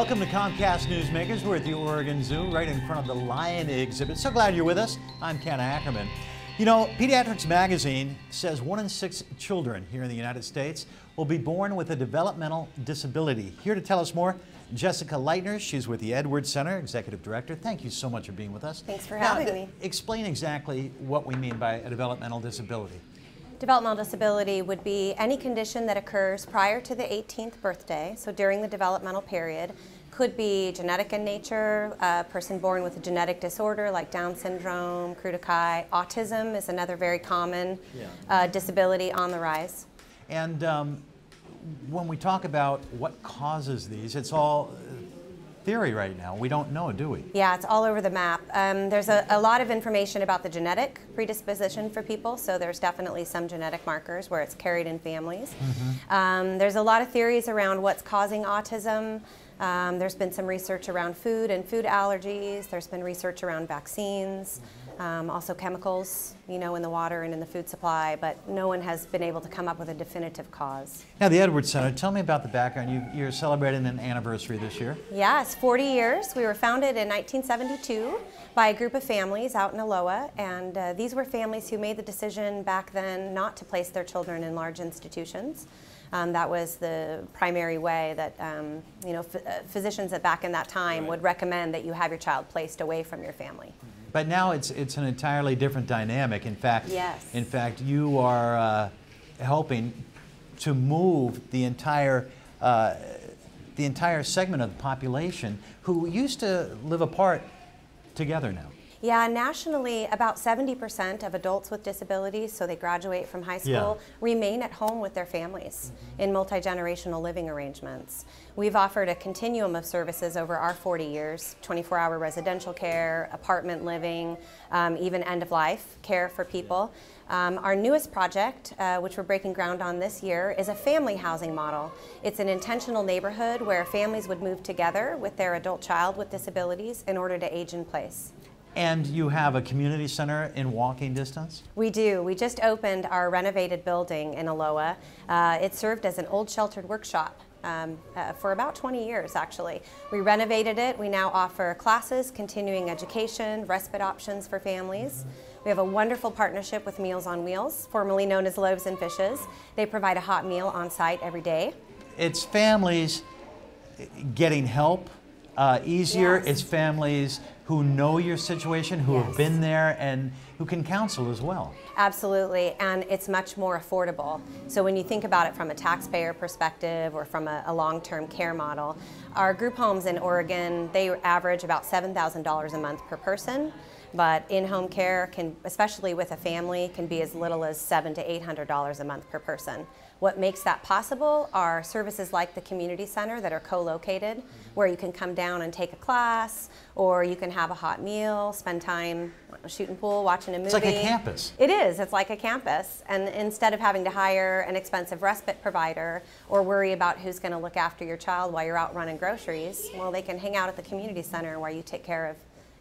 Welcome to Comcast Newsmakers. We're at the Oregon Zoo, right in front of the lion exhibit. So glad you're with us. I'm Ken Ackerman. You know, Pediatrics Magazine says 1 in 6 children here in the United States will be born with a developmental disability. Here to tell us more, Jessica Leitner. She's with the Edwards Center, Executive Director. Thank you so much for being with us. Thanks for having me. Explain exactly what we mean by a developmental disability. Developmental disability would be any condition that occurs prior to the 18th birthday, so during the developmental period. Could be genetic in nature, a person born with a genetic disorder like Down syndrome, Krut-Kai. Autism is another very common disability on the rise. And when we talk about what causes these, it's all theory right now. We don't know, do we? Yeah, it's all over the map. There's a lot of information about the genetic predisposition for people, so there's definitely some genetic markers where it's carried in families. There's a lot of theories around what's causing autism. There's been some research around food and food allergies. There's been research around vaccines, also chemicals, you know, in the water and in the food supply, but no one has been able to come up with a definitive cause. Now, the Edwards Center, tell me about the background. You're celebrating an anniversary this year. Yes, 40 years. We were founded in 1972 by a group of families out in Aloha, and these were families who made the decision back then not to place their children in large institutions. That was the primary way that you know, physicians back in that time would recommend that you have your child placed away from your family. But now it's an entirely different dynamic. In fact, you are helping to move the entire segment of the population who used to live apart together now. Yeah, nationally, about 70% of adults with disabilities, so they graduate from high school, remain at home with their families in multi-generational living arrangements. We've offered a continuum of services over our 40 years, 24-hour residential care, apartment living, even end-of-life care for people. Our newest project, which we're breaking ground on this year, is a family housing model. It's an intentional neighborhood where families would move together with their adult child with disabilities in order to age in place. And you have a community center in walking distance? We do. We just opened our renovated building in Aloha. It served as an old sheltered workshop for about 20 years, actually. We renovated it. We now offer classes, continuing education, respite options for families. We have a wonderful partnership with Meals on Wheels, formerly known as Loaves and Fishes. They provide a hot meal on site every day. It's families getting help easier. Yes. It's families who know your situation, who have been there, and who can counsel as well. Absolutely, and it's much more affordable. So when you think about it from a taxpayer perspective or from a long-term care model, our group homes in Oregon, they average about $7,000 a month per person. But in-home care, can, especially with a family, can be as little as $700 to $800 a month per person. What makes that possible are services like the community center that are co-located, where you can come down and take a class, or you can have a hot meal, spend time shooting pool, watching a movie. It's like a campus. It is. It's like a campus. And instead of having to hire an expensive respite provider or worry about who's going to look after your child while you're out running groceries, well, they can hang out at the community center where you take care of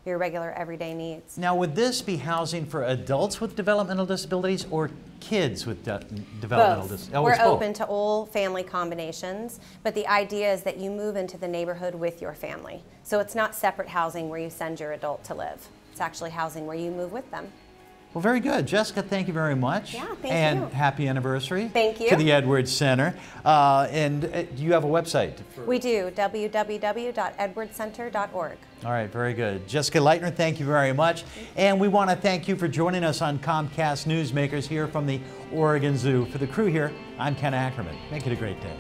your regular everyday needs. Now, would this be housing for adults with developmental disabilities or kids with developmental disabilities? We're open to all family combinations, but the idea is that you move into the neighborhood with your family. So it's not separate housing where you send your adult to live. It's actually housing where you move with them. Well, very good. Jessica, thank you very much. Yeah, thank you. And happy anniversary. Thank you. To the Edwards Center. And do you have a website? We do, www.edwardscenter.org. All right, very good. Jessica Leitner, thank you very much. And we want to thank you for joining us on Comcast Newsmakers here from the Oregon Zoo. For the crew here, I'm Ken Ackerman. Make it a great day.